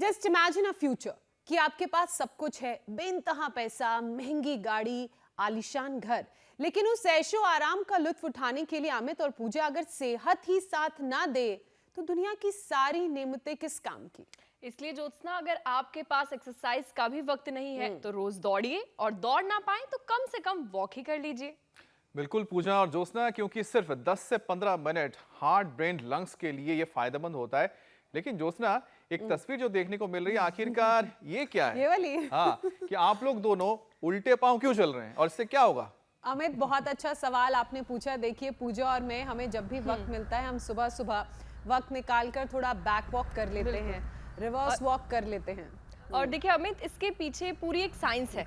Just imagine a future कि आपके पास सब कुछ है, बेइंतहा पैसा, महंगी गाड़ी, आलीशान घर, लेकिन उस ऐशो आराम का लुत्फ उठाने के लिए अमित और पूजा अगर सेहत ही साथ ना दे तो दुनिया की सारी नेमतें किस काम की। इसलिए ज्योत्सना, अगर आपके पास एक्सरसाइज का भी वक्त नहीं है तो रोज दौड़िए, और दौड़ ना पाए तो कम से कम वॉक ही कर लीजिए। बिल्कुल पूजा और ज्योत्सना, क्योंकि सिर्फ 10 से 15 मिनट हार्ट ब्रेन लंग्स के लिए ये फायदेमंद होता है। लेकिन ज्योत्सना, एक तस्वीर जो देखने को मिल रही है, आखिरकार ये क्या है? ये वाली हाँ, कि आप लोग दोनों उल्टे पांव क्यों चल रहे हैं और इससे क्या होगा? अमित, बहुत अच्छा सवाल आपने पूछा। देखिए, पूजा और मैं, हमें जब भी वक्त मिलता है हम सुबह सुबह वक्त निकाल कर थोड़ा बैक वॉक कर लेते हैं, रिवर्स वॉक कर लेते हैं। और देखिए अमित, इसके पीछे पूरी एक साइंस है,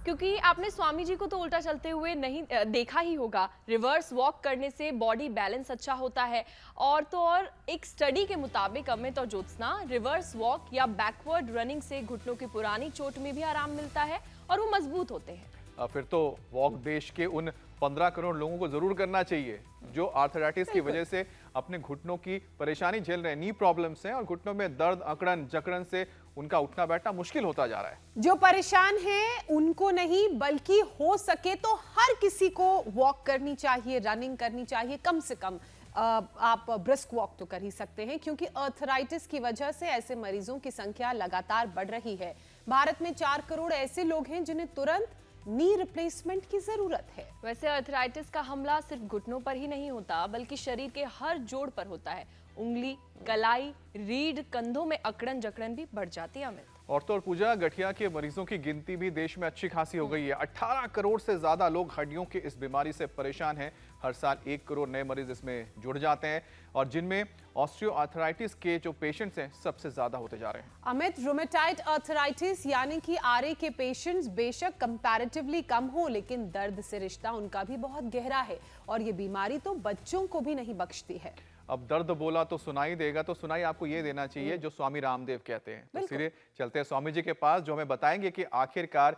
क्योंकि आपने स्वामी जी को तो उल्टा चलते हुए नहीं देखा ही होगा। रिवर्स वॉक करने से बॉडी बैलेंस अच्छा होता है, और तो और एक स्टडी के मुताबिक अमित और ज्योत्सना, रिवर्स वॉक या बैकवर्ड रनिंग से घुटनों की पुरानी चोट में भी आराम मिलता है और वो मजबूत होते हैं। फिर तो वॉक देश के उन 15 करोड़ लोगों को जरूर करना चाहिए जो आर्थराइटिस की वजह से अपने घुटनों की परेशानी झेल रहे हैं, नी प्रॉब्लम्स हैं, और घुटनों में दर्द, अकड़न, जकड़न से उनका उठना बैठना मुश्किल होता जा रहा है। जो परेशान हैं उनको नहीं, बल्कि हो सके तो हर किसी को वॉक करनी चाहिए, रनिंग करनी चाहिए। कम से कम आप ब्रिस्क वॉक तो कर ही सकते हैं, क्योंकि आर्थराइटिस की वजह से ऐसे मरीजों की संख्या लगातार बढ़ रही है। भारत में 4 करोड़ ऐसे लोग हैं जिन्हें तुरंत नी रिप्लेसमेंट की जरूरत है। वैसे आर्थराइटिस का हमला सिर्फ घुटनों पर ही नहीं होता, बल्कि शरीर के हर जोड़ पर होता है। उंगली, कलाई, रीढ़, कंधों में अकड़न जकड़न भी बढ़ जाती है अमित। और तो और पूजा, गठिया के मरीजों की गिनती भी देश में अच्छी खासी हो गई है। 18 करोड़ से ज्यादा लोग हड्डियों की इस बीमारी से परेशान हैं। हर साल 1 करोड़ नए मरीज इसमें जुड़ जाते हैं, और जिनमें ऑस्टियोआर्थराइटिस के जो पेशेंट्स हैं सबसे ज्यादा होते जा रहे हैं। अमित, रूमेटाइड आर्थराइटिस यानी कि आरए के पेशेंट्स बेशक कंपैरेटिवली कम हो, लेकिन दर्द से रिश्ता उनका भी बहुत गहरा है, और ये बीमारी तो बच्चों को भी नहीं बख्शती है। अब दर्द बोला तो सुनाई देगा, तो सुनाई आपको ये देना चाहिए जो स्वामी रामदेव कहते हैं। तो सीधे चलते हैं स्वामी जी के पास, जो हमें बताएंगे कि आखिरकार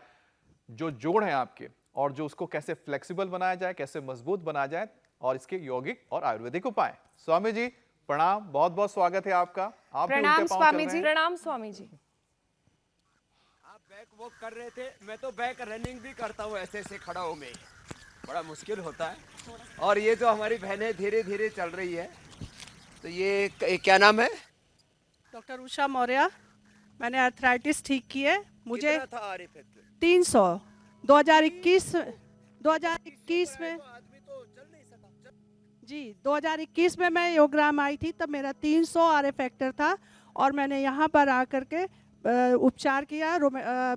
जो जोड़ है आपके, और जो उसको कैसे फ्लेक्सिबल बनाया जाए, कैसे मजबूत बनाया जाए, और इसके यौगिक और आयुर्वेदिक उपाय। स्वामी जी प्रणाम, बहुत बहुत स्वागत है आपका। आप प्रणाम स्वामी जी। प्रणाम स्वामी जी। आप बैक वॉक कर रहे थे, मैं तो बैक रनिंग भी करता हूँ, ऐसे ऐसे खड़ा हूँ मैं। बड़ा मुश्किल होता है। और ये जो हमारी बहनें धीरे धीरे चल रही है, तो ये क्या नाम है? डॉक्टर उषा मौर्य। मैंने आर्थराइटिस ठीक की है। मुझे कितना था आर इफेक्ट? 300 2021 में आदमी तो चल नहीं सका। जी 2021 में मैं योगराम आई थी, तब मेरा 300 आर फैक्टर था, और मैंने यहाँ पर आकर के उपचार किया।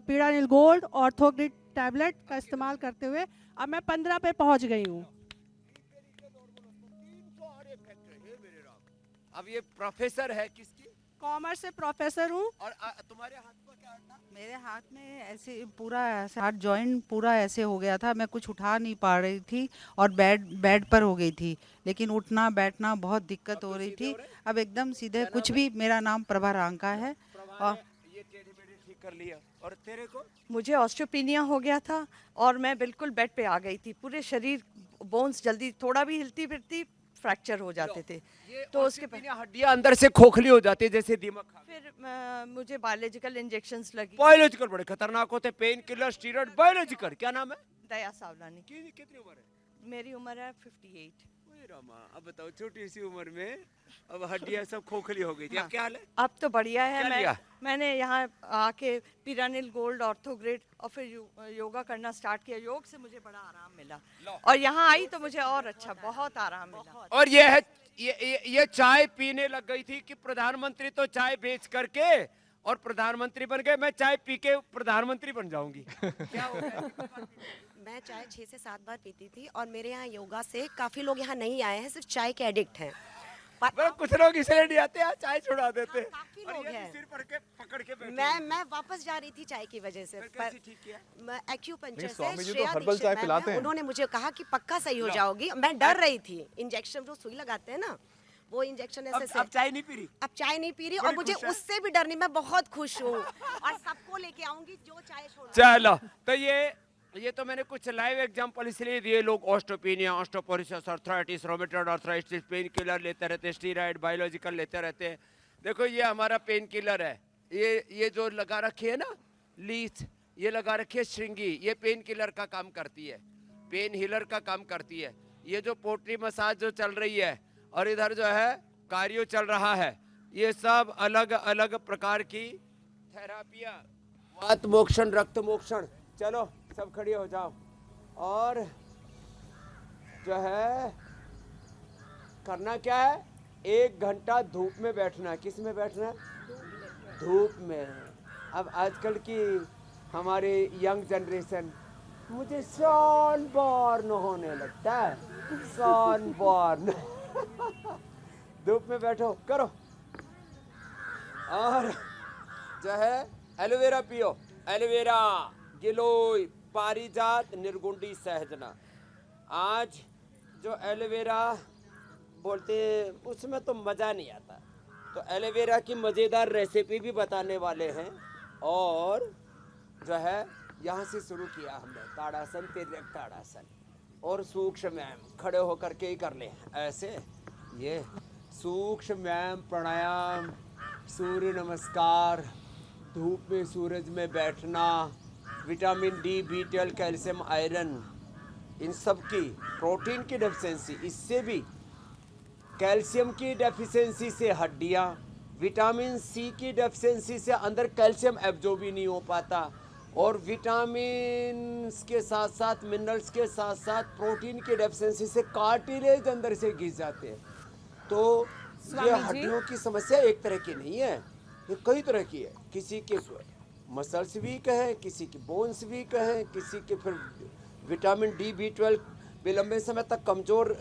पीड़ानिल गोल्ड ऑर्थोग्रिड टैबलेट का इस्तेमाल करते हुए अब मैं 15 पे पहुँच गई हूँ। अब ये प्रोफेसर है किसकी? कॉमर्स से प्रोफेसर हूँ। और तुम्हारे हाथ में क्या था? मेरे हाथ में ऐसे पूरा ऐसे हाथ जॉइंट पूरा ऐसे हो गया था, मैं कुछ उठा नहीं पा रही थी, और बेड पर हो गई थी, लेकिन उठना बैठना बहुत दिक्कत हो रही थी। अब एकदम सीधे कुछ भी। मेरा नाम प्रभा रांका है। और ये टेढ़ी मेढ़ी ठीक कर लिया। और तेरे को? मुझे ऑस्टियोपेनिया हो गया था, और मैं बिल्कुल बेड पे आ गई थी। पूरे शरीर बोन्स जल्दी थोड़ा भी हिलती फिरती फ्रैक्चर हो जाते थे। तो उसके बाद हड्डियां अंदर से खोखली हो जाती है, जैसे दीमक खा गया। फिर मुझे बायोलॉजिकल इंजेक्शंस लगी। बायोलॉजिकल बड़े खतरनाक होते, पेन किलर, स्टीरॉइड, बायोलॉजिकल। क्या नाम है? दया सावलानी। कितनी उम्र है? मेरी उम्र है 58। ओए रामा, अब बताओ, छोटी सी उम्र में अब हड्डियां सब खोखली हो गई थी। अब क्या हाल है? अब तो बढ़िया है। क्या लिया? मैंने यहाँ आके पीरानिल गोल्ड ऑर्थोग्रिड और फिर योगा करना स्टार्ट किया। योग से मुझे बड़ा आराम मिला, और यहाँ आई तो मुझे और अच्छा बहुत आराम मिला। और ये है, ये चाय पीने लग गई थी कि प्रधानमंत्री तो चाय बेच करके और प्रधानमंत्री बन गए, मैं चाय पी के प्रधानमंत्री बन जाऊंगी। क्या हो गया? मैं चाय 6 से 7 बार पीती थी, और मेरे यहाँ योगा से काफी लोग यहाँ नहीं आए हैं, सिर्फ चाय के एडिक्ट हैं। कुछ लोग इसलिए नहीं आते हैं, चाय छुड़ा देते हैं। काफी और लोग ये हैं। सिर पकड़ के बैठे। मैं वापस जा रही थी चाय की वजह से, फिर कैसे ठीक किया? मैं एक्यूपंक्चर से स्वामी जी तो श्रेया हर्बल दीक्षित चाय मैम पिलाते हैं, हैं। उन्होंने मुझे कहा कि पक्का सही हो जाओगी। मैं डर रही थी, इंजेक्शन जो सुई लगाते हैं ना, वो इंजेक्शन ऐसे अब चाय नहीं पी रही? अब चाय नहीं पी रही, और बड़ी मुझे खुश है। उससे भी डर नहीं। मैं बहुत खुश हूँ, और सबको लेके आऊंगी जो चाय छोड़। चलो, तो ये तो मैंने कुछ लाइव एग्जांपल इसलिए दिए। लोग osteopenia, osteoporosis, arthritis, rheumatoid arthritis, pain killer लेते रहते, स्टीरॉइड, बायोलॉजिकल लेते रहते हैं। देखो, ये हमारा पेन किलर है, ये जो लगा रखी है ना लीथ, ये लगा रखी है श्रृंगी, ये पेन किलर का काम करती है, पेन हीलर का काम करती है। ये जो पोटरी मसाज जो चल रही है और इधर जो है कार्डियो चल रहा है, ये सब अलग अलग प्रकार की थेरापियाँ, वात मोक्षण, रक्त मोक्षण। चलो सब खड़े हो जाओ और जो है करना क्या है, 1 घंटा धूप में बैठना। किस में बैठना? धूप में। अब आजकल की हमारे यंग जनरेशन, मुझे सनबर्न होने लगता है, सनबर्न। धूप में बैठो, करो। और जो है एलोवेरा पियो, एलोवेरा, गिलोय, पारिजात, निर्गुंडी, सहजना। आज जो एलोवेरा बोलते हैं उसमें तो मज़ा नहीं आता, तो एलोवेरा की मज़ेदार रेसिपी भी बताने वाले हैं। और जो है यहाँ से शुरू किया हमने ताड़ासन, तिर्यक ताड़ासन और सूक्ष्म व्यायाम। खड़े होकर के ही कर लें ऐसे, ये सूक्ष्म व्यायाम, प्राणायाम, सूर्य नमस्कार, धूप में सूरज में बैठना, vitamin D, B12, calcium, iron, इन सब की, प्रोटीन की डेफिशिएंसी, इससे भी कैल्शियम की डेफिशिएंसी से हड्डियाँ, विटामिन सी की डेफिशिएंसी से अंदर कैल्शियम एब्जॉर्ब भी नहीं हो पाता, और विटामिन के साथ साथ मिनरल्स के साथ साथ प्रोटीन की डेफिशिएंसी से कार्टिलेज अंदर से घिस जाते हैं। तो ये हड्डियों की समस्या एक तरह की नहीं है, ये कई तरह की है। किसी के मसल्स वीक है, किसी की बोन्स वीक है, किसी के फिर विटामिन डी, B12 भी लंबे समय तक कमज़ोर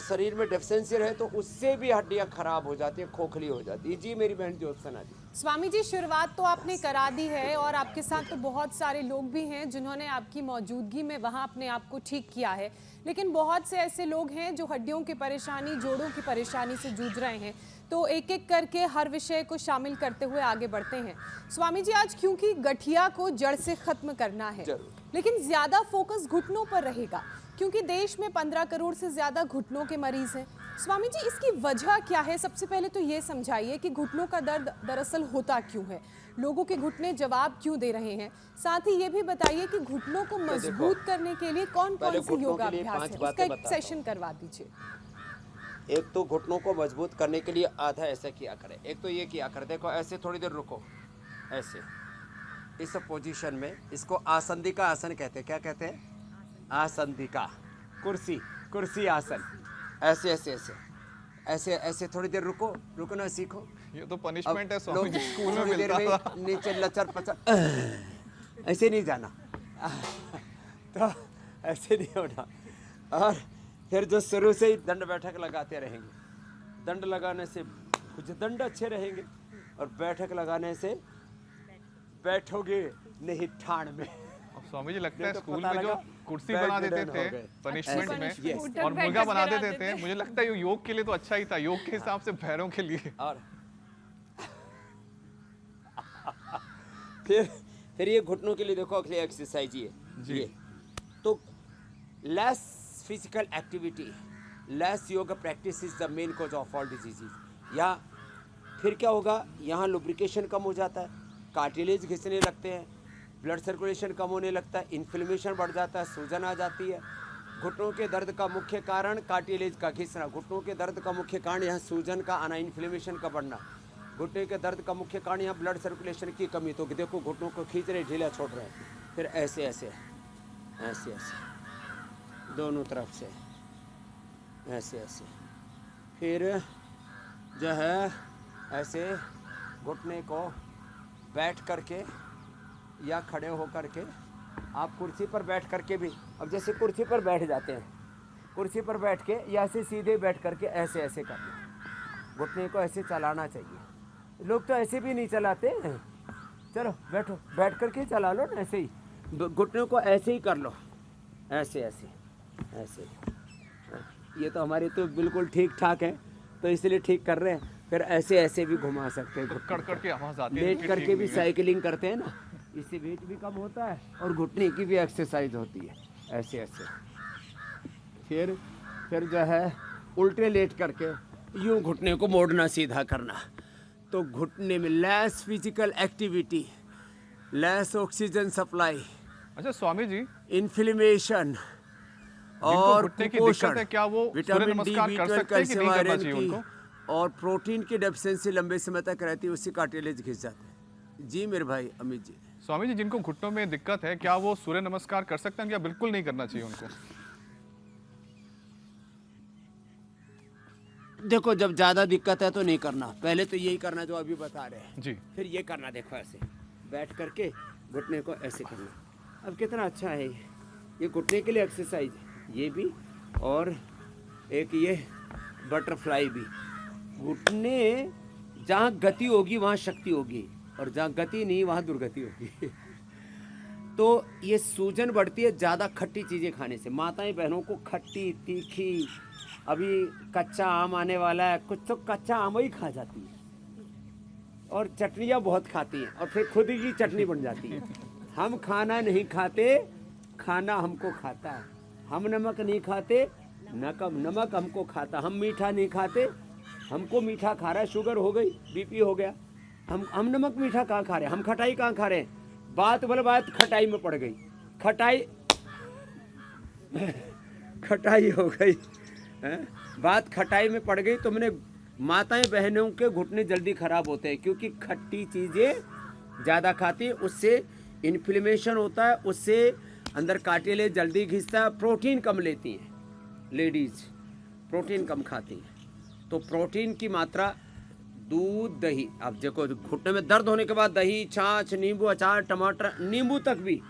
शरीर में डेफिशिएंसी रहे तो उससे भी हड्डियां खराब हो जाती है, खोखली हो जाती है। जी मेरी बहन ज्योत्सना जी। स्वामी जी, शुरुआत तो आपने करा दी है और आपके साथ तो बहुत सारे लोग भी हैं जिन्होंने आपकी मौजूदगी में वहाँ अपने आप को ठीक किया है, लेकिन बहुत से ऐसे लोग हैं जो हड्डियों की परेशानी, जोड़ों की परेशानी से जूझ रहे हैं। तो एक एक करके हर विषय को शामिल करते हुए आगे बढ़ते हैं। स्वामी जी, आज क्योंकि गठिया को जड़ से खत्म करना है, लेकिन ज्यादा फोकस घुटनों पर रहेगा क्योंकि देश में 15 करोड़ से ज्यादा घुटनों के मरीज हैं। स्वामी जी, इसकी वजह क्या है? सबसे पहले तो ये समझाइए कि घुटनों का दर्द दरअसल होता क्यों है, लोगों के घुटने जवाब क्यों दे रहे हैं। साथ ही ये भी बताइए कि घुटनों को मजबूत करने के लिए कौन कौन से योगाभ्यास है, उसका एक सेशन करवा दीजिए। एक तो घुटनों को मजबूत करने के लिए आधा ऐसा किया करें, एक तो ये किया करें, देखो ऐसे थोड़ी देर रुको, ऐसे इस पोजीशन में, इसको आसंदिका आसन कहते हैं। क्या कहते हैं? आसंदिका, कुर्सी आसन। ऐसे ऐसे ऐसे ऐसे ऐसे थोड़ी देर रुको, रुकना सीखो। ये तो पनिशमेंट है स्वामी जी, स्कूल में मिलता था। नीचे लचर पचर ऐसे नहीं जाना, तो ऐसे नहीं होना। और फिर जो शुरू से ही दंड बैठक लगाते रहेंगे, दंड लगाने से कुछ दंड अच्छे रहेंगे और बैठक लगाने से बैठोगे नहीं ठाण में। अब स्वामी जी लगता है तो स्कूल पता में जो लगा, कुर्सी बैठ बना देते बटन हो थे गए। पनिशमेंट में Yes. और मुर्गा बना देते थे, मुझे लगता है ये योग के लिए तो अच्छा ही था, योग के हिसाब से पैरों के लिए। और फिर ये घुटनों के लिए देखो अगली एक्सरसाइज ये तो less physical activity, less yoga practice is the main cause of all diseases. या फिर क्या होगा, यहाँ लुब्रिकेशन कम हो जाता है, कार्टिलेज घिसने लगते हैं, ब्लड सर्कुलेशन कम होने लगता है, इन्फ्लेमेशन बढ़ जाता है, सूजन आ जाती है। घुटनों के दर्द का मुख्य कारण कार्टिलेज का घिसना, घुटनों के दर्द का मुख्य कारण यहाँ सूजन का आना, इन्फ्लेमेशन का बढ़ना। घुटने के दर्द का मुख्य कारण यहाँ ब्लड सर्कुलेशन की कमी। तो देखो घुटनों को खींच रहे, ढीला छोड़ रहे हैं। फिर ऐसे ऐसे ऐसे ऐसे दोनों तरफ से ऐसे ऐसे, फिर जो है ऐसे घुटने को बैठ करके या खड़े हो करके, आप कुर्सी पर बैठ करके भी, अब जैसे कुर्सी पर बैठ जाते हैं, कुर्सी पर बैठ के या ऐसे सीधे बैठ करके ऐसे ऐसे करना, घुटने को ऐसे चलाना चाहिए। लोग तो ऐसे भी नहीं चलाते हैं। चलो बैठो, बैठ करके चला लो ना, ऐसे ही घुटने को ऐसे ही कर लो, ऐसे ऐसे ऐसे। ये तो हमारे तो बिल्कुल ठीक ठाक है, तो इसलिए ठीक कर रहे हैं। फिर ऐसे ऐसे भी घुमा सकते हैं, कड़ के आवाज आती है, लेट करके भी साइकिलिंग करते हैं ना, इससे वेट भी कम होता है और घुटने की भी एक्सरसाइज होती है। ऐसे ऐसे फिर जो है उल्टे लेट करके यूं घुटने को मोड़ना, सीधा करना। तो घुटने में less physical activity, less oxygen supply, अच्छा स्वामी जी, इन्फ्लेमेशन जिनको और घुटने की कुपोषण, दिक्कत है, क्या वो सूर्य विटामिन डी, नमस्कार कर B12, सकते हैं कि नहीं कैल्शियम, करना आयरन चाहिए की उनको? और प्रोटीन की डेफिशिएंसी लंबे समय तक रहती है, उससे कार्टिलेज घिस जाते हैं। जी मेरे भाई अमित जी। स्वामी जी, जिनको घुटनों में दिक्कत है, क्या वो सूर्य नमस्कार कर सकते हैं या बिल्कुल नहीं करना चाहिए उनको? देखो जब ज्यादा दिक्कत है तो नहीं करना, पहले तो यही करना जो अभी बता रहे हैं, जी। फिर ये करना, देखो ऐसे बैठ करके घुटने को ऐसे करना। अब कितना अच्छा है ये घुटने के लिए एक्सरसाइज है, ये भी और एक ये बटरफ्लाई भी। घुटने जहाँ गति होगी वहाँ शक्ति होगी, और जहाँ गति नहीं वहाँ दुर्गति होगी। तो ये सूजन बढ़ती है ज़्यादा खट्टी चीज़ें खाने से। माताएं बहनों को खट्टी तीखी, अभी कच्चा आम आने वाला है, कुछ तो कच्चा आम ही खा जाती है और चटनियाँ बहुत खाती हैं और फिर खुद ही की चटनी बन जाती है। हम खाना नहीं खाते, खाना हमको खाता है। हम नमक नहीं खाते, नमक हमको खाता। हम मीठा नहीं खाते, हमको मीठा खा रहा है। शुगर हो गई, बीपी हो गया, हम नमक मीठा कहाँ खा रहे हैं, हम खटाई कहाँ खा रहे हैं। बात खटाई में पड़ गई, खटाई हो गई है? बात खटाई में पड़ गई तो मैंने माताएं बहनों के घुटने जल्दी खराब होते हैं क्योंकि खट्टी चीज़ें ज़्यादा खाती है, उससे इन्फ्लेमेशन होता है, उससे अंदर कार्टिलेज जल्दी घिसता है। प्रोटीन कम लेती हैं लेडीज, प्रोटीन कम खाती हैं, तो प्रोटीन की मात्रा दूध दही। अब देखो घुटने में दर्द होने के बाद दही, छाछ, नींबू, अचार, टमाटर, नींबू तक भी,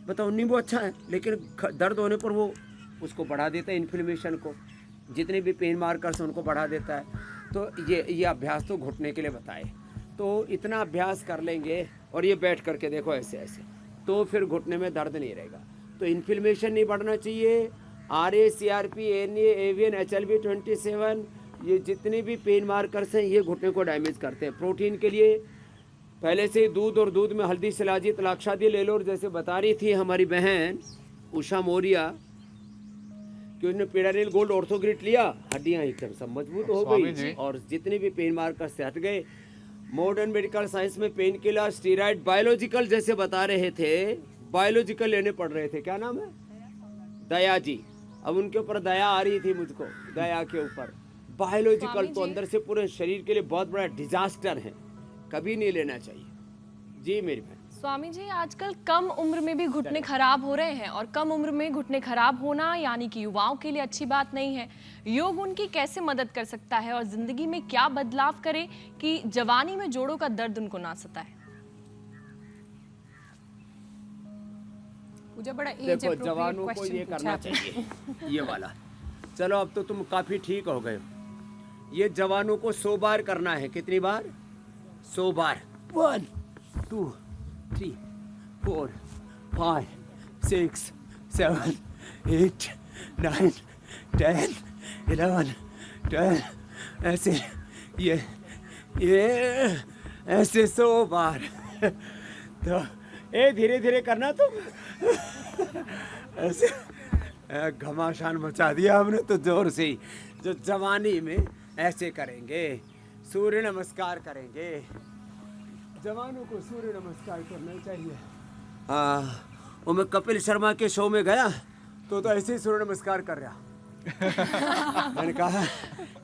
बताओ नींबू अच्छा है लेकिन दर्द होने पर वो उसको बढ़ा देता है, इन्फ्लेमेशन को, जितने भी पेन मार्कर्स उनको बढ़ा देता है। तो ये अभ्यास तो घुटने के लिए बताए, तो इतना अभ्यास कर लेंगे और ये बैठ करके देखो ऐसे ऐसे, तो फिर घुटने में दर्द नहीं रहेगा। तो इन्फ्लेमेशन नहीं बढ़ना चाहिए। RA, CRP, NA, AVN, HLB27, ये जितने भी पेन मार्कर्स हैं ये घुटने को डैमेज करते हैं। प्रोटीन के लिए पहले से दूध और दूध में हल्दी, शिलाजीत, लाक्षादी ले लो। और जैसे बता रही थी हमारी बहन उषा मौर्या कि उसने पिरानिल गोल्ड ऑर्थोग्रिड लिया, हड्डियाँ एकदम सब मजबूत हो गई और जितने भी पेन मार्कर्स से हट गए। मॉडर्न मेडिकल साइंस में पेन किलर, स्टीरॉइड, बायोलॉजिकल जैसे बता रहे थे, बायोलॉजिकल लेने पड़ रहे थे। क्या नाम है? दया जी। अब उनके ऊपर दया आ रही थी मुझको, दया के ऊपर। बायोलॉजिकल तो अंदर से पूरे शरीर के लिए बहुत बड़ा डिजास्टर है, कभी नहीं लेना चाहिए। जी मेरी बहन। स्वामी जी, आजकल कम उम्र में भी घुटने खराब हो रहे हैं और कम उम्र में घुटने खराब होना यानी कि युवाओं के लिए अच्छी बात नहीं है। योग उनकी कैसे मदद कर सकता है और जिंदगी में क्या बदलाव करे कि जवानी में जोड़ों का दर्द उनको ना सताए? मुझे बड़ा एज देखो अप्रोप्रिएट जवानों को क्वेश्चन ये पूछा करना आपने। चाहिए, ये वाला। चलो अब तो तुम काफी ठीक हो गए। ये जवानों को 100 बार करना है। कितनी बार? 100 बार। 1 2 3 4 5 6 7 8 9 10 11 12 ऐसे ये ऐसे 100 बार। तो धीरे धीरे करना तुम। ऐसे घमासान मचा दिया हमने तो जोर से ही। जो जवानी में ऐसे करेंगे, सूर्य नमस्कार करेंगे। जवानों को सूर्य नमस्कार करना चाहिए। वो मैं कपिल शर्मा के शो में गया तो ऐसे ही सूर्य नमस्कार कर रहा। मैंने कहा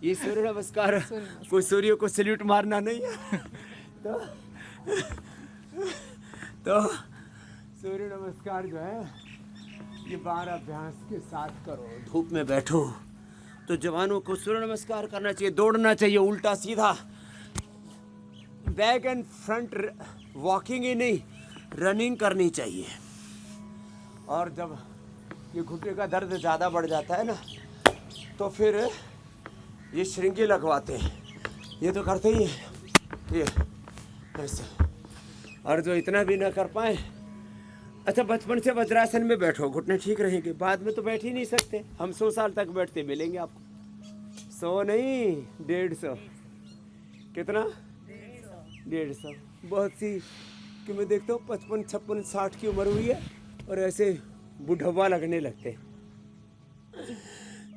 ये सूर्य नमस्कार कोई सूर्य को सल्यूट मारना नहीं है। तो सूर्य नमस्कार जो है ये 12 अभ्यास के साथ करो। धूप में बैठो तो जवानों को सूर्य नमस्कार करना चाहिए। दौड़ना चाहिए उल्टा सीधा, बैक एंड फ्रंट, वॉकिंग ही नहीं रनिंग करनी चाहिए। और जब ये घुटने का दर्द ज़्यादा बढ़ जाता है ना तो फिर ये श्रृंगी लगवाते हैं। ये तो करते ही है ये ऐसे। और जो इतना भी ना कर पाए, अच्छा बचपन से वज्रासन में बैठो, घुटने ठीक रहेंगे। बाद में तो बैठ ही नहीं सकते। हम 100 साल तक बैठते मिलेंगे आपको। 100 नहीं 150। कितना? 150। बहुत सी कि मैं देखता हूँ 55, 56, 60 की उम्र हुई है और ऐसे बुढ़वा लगने लगते।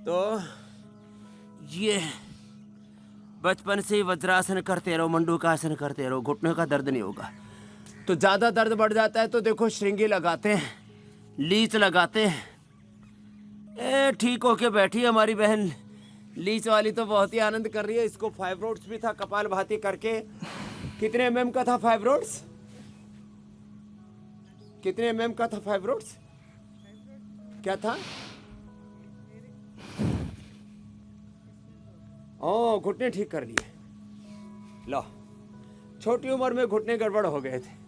तो ये बचपन से ही वज्रासन करते रहो, मंडूकासन करते रहो, घुटने का दर्द नहीं होगा। तो ज़्यादा दर्द बढ़ जाता है तो देखो श्रृंगी लगाते हैं, लीच लगाते हैं। ठीक होके बैठी है हमारी बहन लीच वाली, तो बहुत ही आनंद कर रही है। इसको फाइब्रोड्स भी था, कपाल भाती करके। कितने mm का था फाइब्रोड्स? कितने mm का था फाइब्रोड्स? क्या था? ओ, घुटने ठीक कर लिए। लो, छोटी उम्र में घुटने गड़बड़ हो गए थे।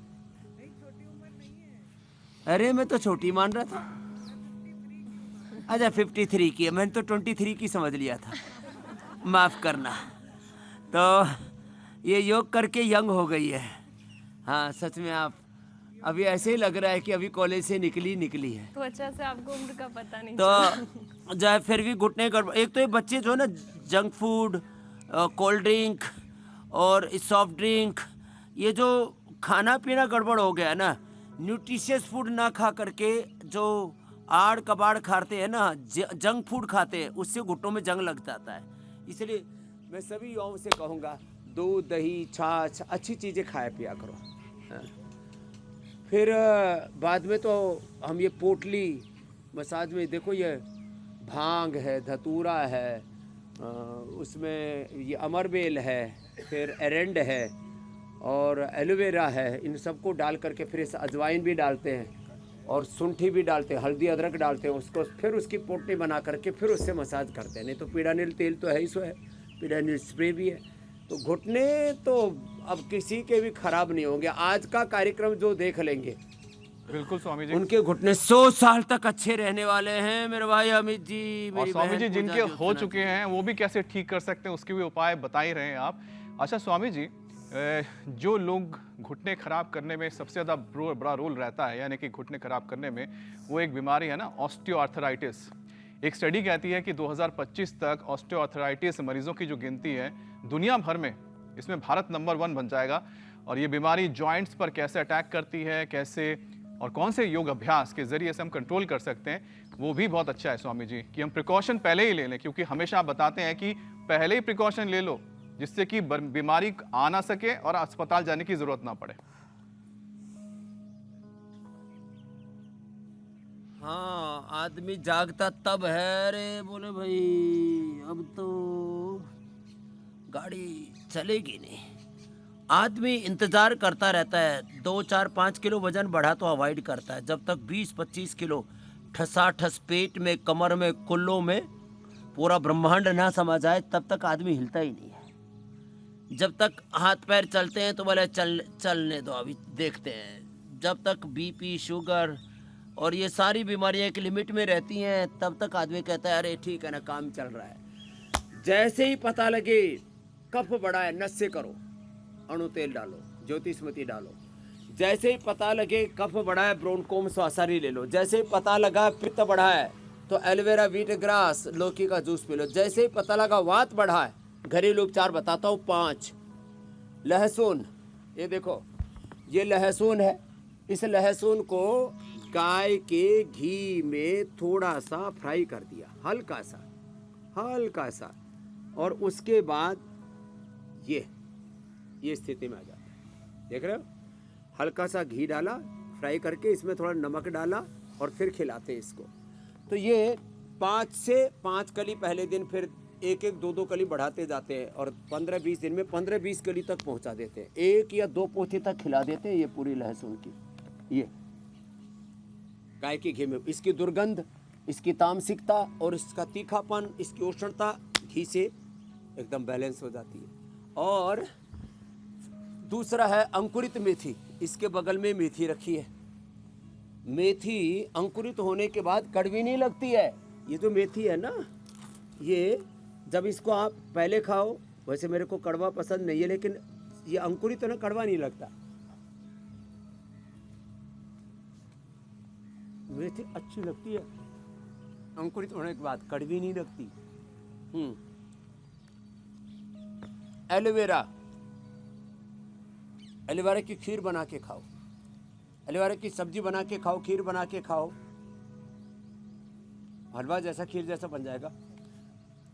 अरे मैं तो छोटी मान रहा था। अच्छा 53 की है, मैंने तो 23 की समझ लिया था, माफ करना। तो ये योग करके यंग हो गई है। हाँ सच में आप अभी ऐसे ही लग रहा है कि अभी कॉलेज से निकली है। तो अच्छा से आपको उम्र का पता नहीं तो जाए फिर भी घुटने गड़बड़। एक तो ये बच्चे जो है ना जंक फूड, कोल्ड ड्रिंक और सॉफ्ट ड्रिंक, ये जो खाना पीना गड़बड़ हो गया ना, न्यूट्रिशियस फूड ना खा करके जो आड़ कबाड़ खाते हैं ना, जंक फूड खाते हैं, उससे घुटनों में जंग लग जाता है। इसलिए मैं सभी युवाओं से कहूँगा दूध दही छाछ अच्छी चीज़ें खाया पिया करो। हाँ। फिर बाद में तो हम ये पोटली मसाज में देखो, ये भांग है, धतूरा है, उसमें ये अमरबेल है, फिर एरेंड है और एलोवेरा है। इन सबको डाल करके फिर इस अजवाइन भी डालते हैं और सुंठी भी डालते हैं, हल्दी अदरक डालते हैं उसको, फिर उसकी पोटली बना करके फिर उससे मसाज करते हैं। नहीं तो पीड़ानिल तेल तो है ही, सो है, पीड़ानिल स्प्रे भी है। तो घुटने तो अब किसी के भी खराब नहीं होंगे। आज का कार्यक्रम जो देख लेंगे, बिल्कुल स्वामी जी, उनके घुटने 100 साल तक अच्छे रहने वाले हैं मेरे भाई अमित जी। और स्वामी जी जिनके हो चुके हैं वो भी कैसे ठीक कर सकते हैं उसके भी उपाय बता ही रहे हैं आप। अच्छा स्वामी जी, जो लोग घुटने खराब करने में सबसे ज़्यादा बड़ा रोल रहता है, यानी कि घुटने खराब करने में, वो एक बीमारी है ना, ऑस्टियोआर्थराइटिस। एक स्टडी कहती है कि 2025 तक ऑस्टियोआर्थराइटिस मरीजों की जो गिनती है दुनिया भर में, इसमें भारत नंबर 1 बन जाएगा। और ये बीमारी जॉइंट्स पर कैसे अटैक करती है, कैसे और कौन से योग अभ्यास के जरिए से हम कंट्रोल कर सकते हैं, वो भी बहुत अच्छा है स्वामी जी कि हम प्रिकॉशन पहले ही ले लें। क्योंकि हमेशा आप बताते हैं कि पहले ही प्रिकॉशन ले लो जिससे कि बीमारी आ ना सके और अस्पताल जाने की जरूरत ना पड़े। हाँ, आदमी जागता तब है रे, बोले भाई अब तो गाड़ी चलेगी नहीं। आदमी इंतजार करता रहता है, 2, 4, 5 किलो वजन बढ़ा तो अवॉइड करता है। जब तक 20-25 किलो ठसाठस पेट में, कमर में, कुल्लों में पूरा ब्रह्मांड ना समा जाए तब तक आदमी हिलता ही नहीं है। जब तक हाथ पैर चलते हैं तो बोले चलने दो, अभी देखते हैं। जब तक बीपी, शुगर और ये सारी बीमारियां एक लिमिट में रहती हैं तब तक आदमी कहता है अरे ठीक है ना, काम चल रहा है। जैसे ही पता लगे कफ बढ़ा है, नस्से करो, अणु तेल डालो, ज्योतिष्मति डालो। जैसे ही पता लगे कफ बढ़ा है, ब्रोनकोम स्वासारी ले लो। जैसे ही पता लगा पित्त बढ़ा है तो एलोवेरा, व्हीट ग्रास, लौकी का जूस पी लो। जैसे ही पता लगा वात बढ़ा है, घरेलू उपचार बताता हूँ 5। लहसुन, ये देखो ये लहसुन है, इस लहसुन को गाय के घी में थोड़ा सा फ्राई कर दिया, हल्का सा, और उसके बाद ये स्थिति में आ जाता है। देख रहे हो, हल्का सा घी डाला, फ्राई करके इसमें थोड़ा नमक डाला और फिर खिलाते हैं इसको। तो ये 5 से 5 कली पहले दिन, फिर 1-1, 2-2 कली बढ़ाते जाते हैं और 15-20 दिन में 15-20 कली तक पहुंचा देते हैं। 1 या 2 पोथी तक खिला देते हैं ये पूरी लहसुन की। ये गाय के घी में इसकी दुर्गंध, इसकी तामसिकता और इसका तीखापन, इसकी उष्णता घी से एकदम बैलेंस हो जाती है। और दूसरा है अंकुरित मेथी, इसके बगल में मेथी रखी है। मेथी अंकुरित होने के बाद कड़वी नहीं लगती है। ये जो मेथी है ना, ये जब इसको आप पहले खाओ, वैसे मेरे को कड़वा पसंद नहीं है, लेकिन ये अंकुरित है ना, कड़वा नहीं लगता। मेथी अच्छी लगती है अंकुरित होने के बाद, कड़वी नहीं लगती। एलोवेरा, एलोवेरा की खीर बना के खाओ, एलोवेरा की सब्जी बना के खाओ, खीर बना के खाओ, हलवा जैसा, खीर जैसा बन जाएगा।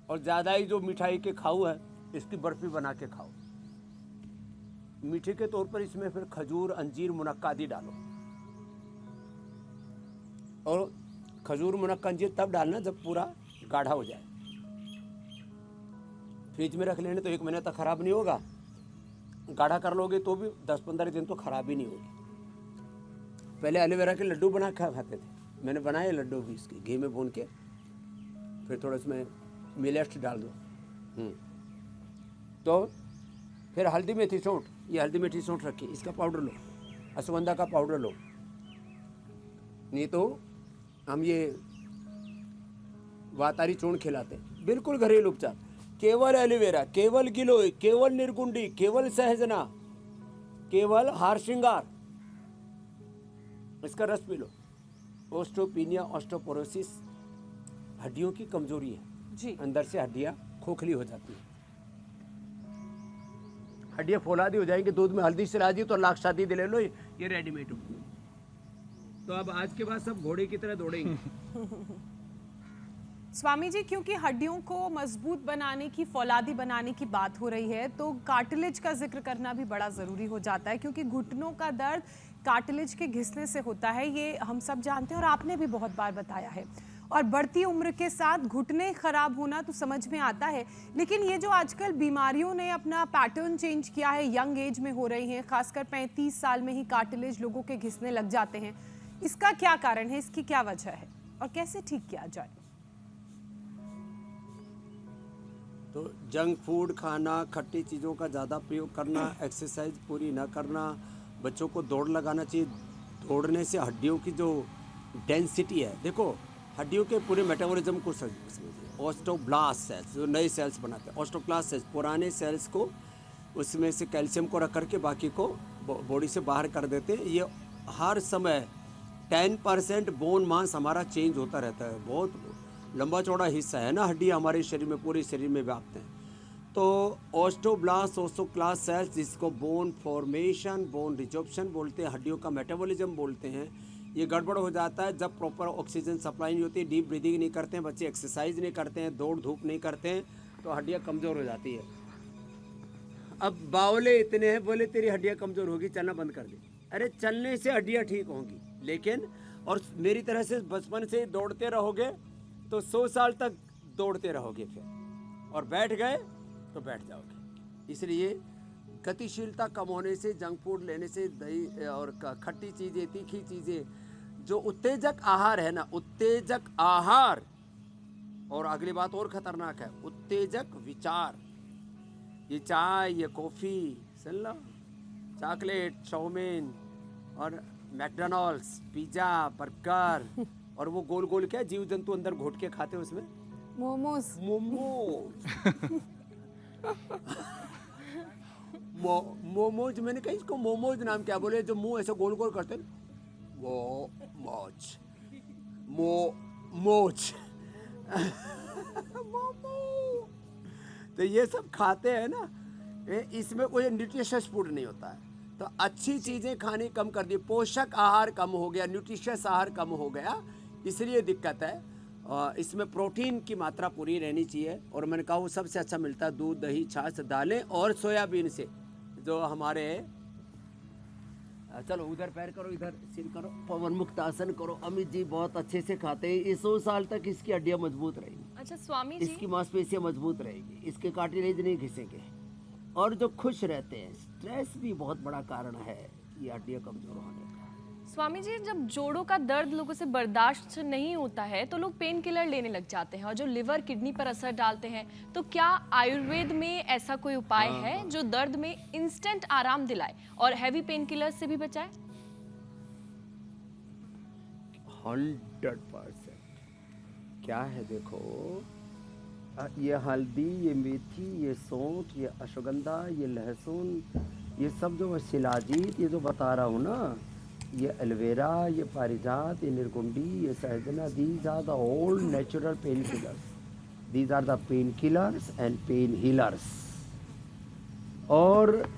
और ज़्यादा ही जो मिठाई के खाऊ है इसकी बर्फी बना के खाओ। मीठे के तौर पर इसमें फिर खजूर, अंजीर, मुनक्का आदि डालो। और खजूर, मुनक्का, अंजीर तब डालना जब पूरा गाढ़ा हो जाए। फ्रिज में रख लेने तो 1 महीने तक खराब नहीं होगा। गाढ़ा कर लोगे तो भी 10-15 दिन तो खराब ही नहीं होगी। पहले एलोवेरा के लड्डू बना के खाते थे, मैंने बनाए लड्डू भी इसके घी में भून के, फिर थोड़ा इसमें मिलेट्स डाल दो। तो फिर हल्दी मेथी सौंठ, ये हल्दी मेथी सौंठ रखी, इसका पाउडर लो, अश्वगंधा का पाउडर लो। नहीं तो हम ये वातारी चूर्ण खिलाते हैं, बिल्कुल घरेलू उपचार। केवल एलोवेरा, केवल गिलोय, केवल निर्गुंडी, केवल सहजना, केवल हार श्रृंगार, इसका रस पी लो। ओस्टोपीनिया, ऑस्टोपोरोसिस हड्डियों की कमजोरी है जी। अंदर से हड्डियां खोखली हो जाती है, हड्डियां फौलादी हो जाएंगी। दूध में हल्दी सिला दी तो लाख शादी दे ले लो, ये रेडीमेड। तो अब आज के बाद सब घोड़े की तरह दौड़ेंगे। स्वामी जी, क्योंकि हड्डियों को मजबूत बनाने की, फौलादी बनाने की बात हो रही है, तो कार्टिलेज का जिक्र करना भी बड़ा ज़रूरी हो जाता है, क्योंकि घुटनों का दर्द कार्टिलेज के घिसने से होता है, ये हम सब जानते हैं और आपने भी बहुत बार बताया है। और बढ़ती उम्र के साथ घुटने खराब होना तो समझ में आता है, लेकिन ये जो आजकल बीमारियों ने अपना पैटर्न चेंज किया है, यंग एज में हो रही हैं, खासकर 35 साल में ही कार्टिलेज लोगों के घिसने लग जाते हैं, इसका क्या कारण है, इसकी क्या वजह है और कैसे ठीक किया जाए? तो जंक फूड खाना, खट्टी चीज़ों का ज़्यादा प्रयोग करना, एक्सरसाइज पूरी ना करना, बच्चों को दौड़ लगाना चाहिए। दौड़ने से हड्डियों की जो डेंसिटी है, देखो हड्डियों के पूरे मेटाबॉलिज्म को समझिए। ऑस्टोब्लास्ट सेल्स जो नए सेल्स बनाते हैं, ऑस्टोक्लास्ट सेल्स पुराने सेल्स को, उसमें से कैल्शियम को रख करके बाकी को बॉडी से बाहर कर देते हैं। ये हर समय 10% बोन मास हमारा चेंज होता रहता है। बहुत लंबा चौड़ा हिस्सा है ना हड्डी हमारे शरीर में, पूरे शरीर में व्याप्त हैं। तो ऑस्टोब्लास्ट, ऑस्टोक्लास्ट सेल्स, जिसको बोन फॉर्मेशन, बोन रिजॉर्प्शन बोलते हैं, हड्डियों का मेटाबॉलिज्म बोलते हैं, ये गड़बड़ हो जाता है जब प्रॉपर ऑक्सीजन सप्लाई नहीं होती, डीप ब्रीदिंग नहीं करते हैं बच्चे, एक्सरसाइज नहीं करते हैं, दौड़ धूप नहीं करते हैं, तो हड्डियाँ कमज़ोर हो जाती है। अब बावले इतने हैं, बोले तेरी हड्डियाँ कमज़ोर होगी, चलना बंद कर दे। अरे चलने से हड्डियाँ ठीक होंगी, लेकिन और मेरी तरह से बचपन से दौड़ते रहोगे तो 100 साल तक दौड़ते रहोगे, फिर और बैठ गए तो बैठ जाओगे। इसलिए गतिशीलता कम होने से, जंक फूड लेने से, दही और खट्टी चीज़ें, तीखी चीज़ें, जो उत्तेजक आहार है ना, उत्तेजक आहार, और अगली बात और खतरनाक है, उत्तेजक विचार। ये चाय, ये कॉफ़ी, सुन लो, चॉकलेट, चाउमीन और मैकडॉनल्ड्स, पिज़्ज़ा, बर्गर, और वो गोल गोल क्या जीव जंतु अंदर घोट के खाते हैं उसमें, मोमोज। मोमोज, मैंने कहा इसको मोमोज नाम क्या बोले, जो मुंह ऐसे गोल गोल करते हैं, वो मोज, मोज मोमो। तो ये सब खाते हैं ना, इसमें कोई न्यूट्रिशियस फूड नहीं होता है। तो अच्छी चीज़ें खानी कम कर दी, पोषक आहार कम हो गया, न्यूट्रिशियस आहार कम हो गया, इसलिए दिक्कत है। इसमें प्रोटीन की मात्रा पूरी रहनी चाहिए, और मैंने कहा वो सबसे अच्छा मिलता है दूध, दही, छाछ, दालें और सोयाबीन से, जो हमारे, चलो उधर पैर करो, इधर सिर करो, पवन मुक्त आसन करो। अमित जी बहुत अच्छे से खाते हैं, 100 साल तक इसकी हड्डियाँ मजबूत रहेंगी। अच्छा स्वामी जी, इसकी मांसपेशियाँ मजबूत रहेगी, इसके कार्टिलेज नहीं घिसेंगे, और जो खुश रहते हैं। स्ट्रेस भी बहुत बड़ा कारण है ये हड्डियाँ कमजोर होने का। स्वामी जी, जब जोड़ों का दर्द लोगों से बर्दाश्त नहीं होता है तो लोग पेन किलर लेने लग जाते हैं, और जो लिवर किडनी पर असर डालते हैं, तो क्या आयुर्वेद में ऐसा कोई उपाय है जो दर्द में इंस्टेंट आराम दिलाए और हैवी पेन किलर से भी बचाए? 100% क्या है, देखो ये हल्दी, ये मेथी, ये सौंठ, ये अश्वगंधा, ये लहसुन, ये सब जो शिलाजीत, ये जो बता रहा हूँ ना, ये एलोवेरा, ये पारिजात, ये निर्गुंडी, ये सहजना, these are the all natural pain killers, these are the pain killers and pain healers. और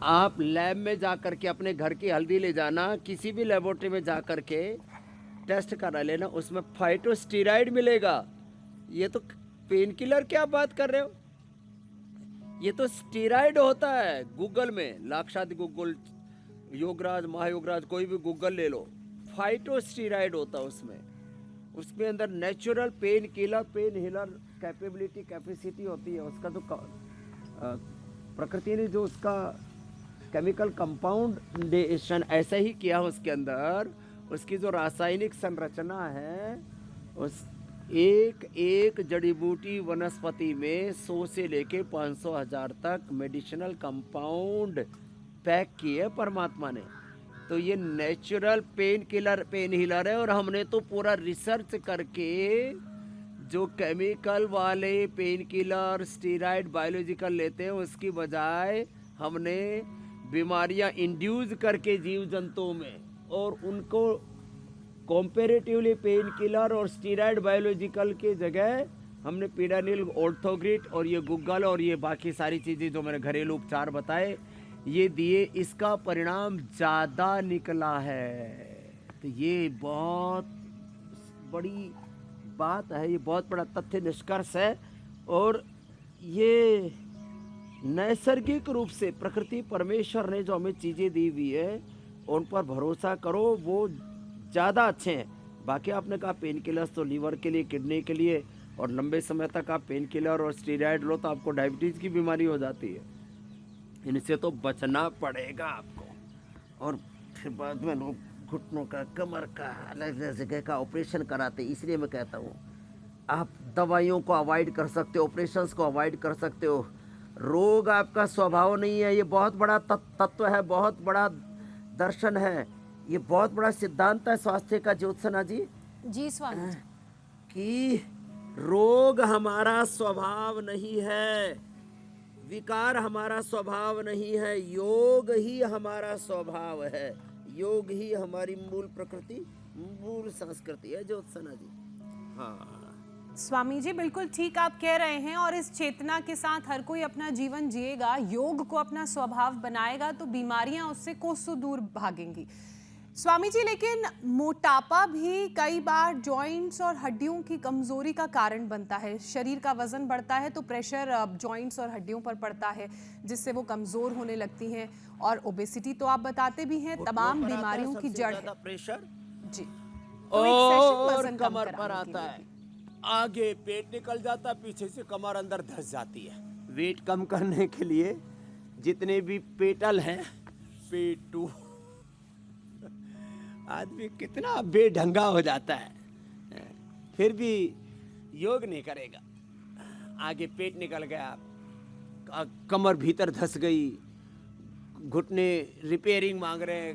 आप लैब में जा कर के अपने घर की हल्दी ले जाना, किसी भी लेबोरेटरी में जा कर के टेस्ट करा लेना, उसमें फाइटोस्टेरॉइड मिलेगा। ये तो पेन किलर क्या बात कर रहे हो, ये तो स्टीराइड होता है। गूगल में लाक्षात गूगल, योगराज, महायोगराज, कोई भी गूगल ले लो, फाइटो स्टीराइड होता है उसमें। उसके अंदर natural pain killer, pain healer capacity होती है। उसका जो प्रकृति ने जो उसका केमिकल कंपाउंडेशन ऐसा ही किया उसके अंदर, उसकी जो रासायनिक संरचना है, उस एक एक जड़ी बूटी वनस्पति में 100 से लेके 500,000 तक मेडिसिनल कंपाउंड पैक किए परमात्मा ने। तो ये natural pain killer, pain healer है। और हमने तो पूरा रिसर्च करके जो केमिकल वाले पेन किलर, स्टीराइड, बायोलॉजिकल लेते हैं, उसकी बजाय हमने बीमारियां इंड्यूस करके जीव जंतुओं में, और उनको कॉम्पेरेटिवली पेन किलर और स्टीराइड बायोलॉजिकल के जगह हमने पीडानिल, ऑर्थोग्रिड और ये गूगल और ये बाकी सारी चीज़ें जो मैंने घरेलू उपचार बताए ये दिए। इसका परिणाम ज़्यादा निकला है। तो ये बहुत बड़ी बात है, ये बहुत बड़ा तथ्य निष्कर्ष है। और ये नैसर्गिक रूप से प्रकृति, परमेश्वर ने जो हमें चीज़ें दी हुई है उन पर भरोसा करो, वो ज़्यादा अच्छे हैं। बाकी आपने कहा पेन किलर्स तो लीवर के लिए, किडनी के लिए, और लंबे समय तक आप पेन किलर और स्टीराइड लो तो आपको डायबिटीज़ की बीमारी हो जाती है। इनसे तो बचना पड़ेगा आपको। और फिर बाद में लोग घुटनों का, कमर का, अलग अलग जगह का ऑपरेशन कराते। इसलिए मैं कहता हूँ आप दवाइयों को अवॉइड कर सकते हो, ऑपरेशंस को अवॉइड कर सकते हो। रोग आपका स्वभाव नहीं है। ये बहुत बड़ा तत्व है, बहुत बड़ा दर्शन है, ये बहुत बड़ा सिद्धांत है स्वास्थ्य का, ज्योत्सना जी। जी स्वामी जी। कि रोग हमारा स्वभाव नहीं है, विकार हमारा स्वभाव नहीं है, योग ही हमारा स्वभाव है। योग ही हमारी मूल प्रकृति, मूल संस्कृति है, ज्योत्सना जी। हाँ स्वामी जी बिल्कुल ठीक आप कह रहे हैं। और इस चेतना के साथ हर कोई अपना जीवन जिएगा, योग को अपना स्वभाव बनाएगा, तो बीमारियां उससे कोसों दूर भागेंगी। स्वामी जी, लेकिन मोटापा भी कई बार जॉइंट्स और हड्डियों की कमजोरी का कारण बनता है। शरीर का वजन बढ़ता है तो प्रेशर जॉइंट्स और हड्डियों पर पड़ता है, जिससे वो कमजोर होने लगती हैं। और ओबेसिटी तो आप बताते भी हैं तमाम बीमारियों की जड़ है। प्रेशर जी, तो एक सेशन और वजन कम कमर पर कराने के आता लिए है, भी। आगे पेट निकल जाता, पीछे से कमर अंदर धंस जाती है। वेट कम करने के लिए जितने भी पेटल हैं, पेटू, आदमी कितना बेढंगा हो जाता है, फिर भी योग नहीं करेगा। आगे पेट निकल गया, कमर भीतर धंस गई, घुटने रिपेयरिंग मांग रहे हैं,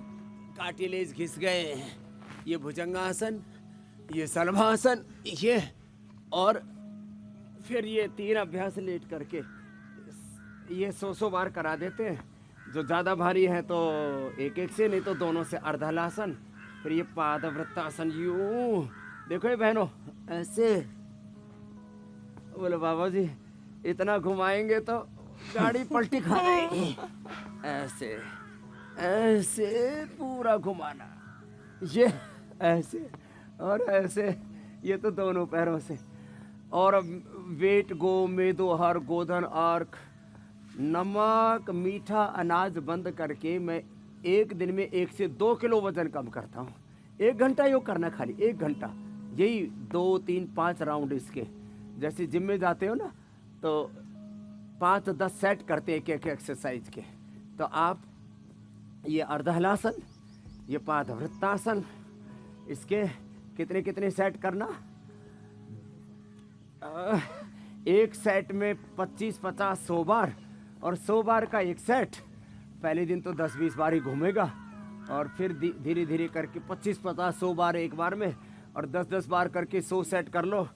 कार्टिलेज घिस गए। ये भुजंगासन, ये सलभासन, ये, और फिर ये 3 अभ्यास लेट करके ये 100 बार करा देते हैं। जो ज़्यादा भारी है तो एक से, नहीं तो दोनों से अर्धहलासन, फिर ये पादवृत्तासन। यूं देखो ये बहनों, ऐसे। बोले बाबा जी इतना घुमाएंगे तो गाड़ी पलटी खा जाएगी। ऐसे ऐसे पूरा घुमाना, ये ऐसे और ऐसे, ये तो दोनों पैरों से। और वेट गो, मेदोहर, गोधन, अर्क, नमक, मीठा अनाज बंद करके मैं एक दिन में 1 से 2 किलो वजन कम करता हूँ। 1 घंटा योग करना, खाली 1 घंटा, यही 2, 3, 5 राउंड इसके। जैसे जिम में जाते हो ना तो 5-10 सेट करते हैं एक एक्सरसाइज के। तो आप ये अर्धहलासन, ये पादवृत्तासन, इसके कितने कितने सेट करना। एक सेट में 25-50, 100 बार, और 100 बार का एक सेट। पहले दिन तो 10-20 बार ही घूमेगा, और फिर धीरे धीरे करके 25-50, 100 बार एक बार में, और 10-10 बार करके 100 सेट कर लो।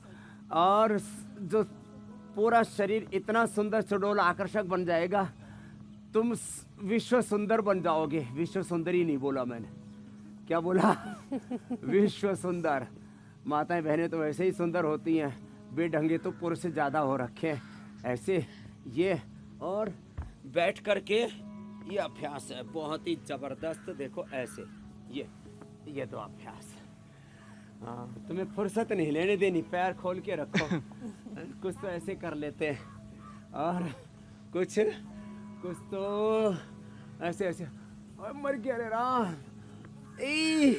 और जो पूरा शरीर इतना सुंदर, सुडौल, आकर्षक बन जाएगा, तुम विश्व सुंदर बन जाओगे। विश्व सुंदरी नहीं बोला मैंने, क्या बोला? विश्व सुंदर। माताएं बहनें तो वैसे ही सुंदर होती हैं, बेढंगे तो पुरुष से ज़्यादा हो रखे हैं। ऐसे ये, और बैठ करके ये अभ्यास है बहुत ही ज़बरदस्त। देखो ऐसे, ये 2 अभ्यास। हाँ, तुम्हें फुर्सत नहीं लेने देनी, पैर खोल के रखो। कुछ तो ऐसे कर लेते हैं, और कुछ कुछ तो ऐसे ऐसे और मर गया रे राम ई